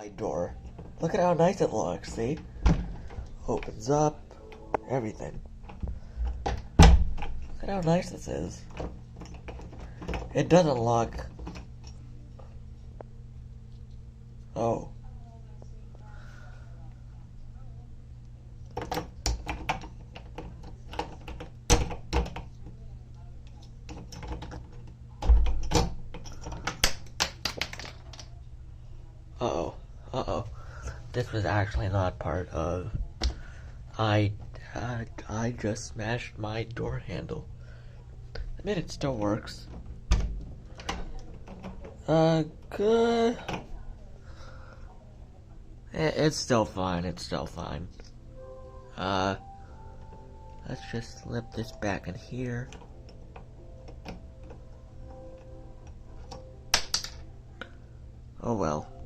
my door. Look at how nice it looks, see? Opens up, everything. Look at how nice this is. It doesn't lock. Oh. Uh-oh. Uh-oh. This was actually not part of... I just smashed my door handle. I mean, it still works. Good. It's still fine, it's still fine. Let's just slip this back in here. Oh well.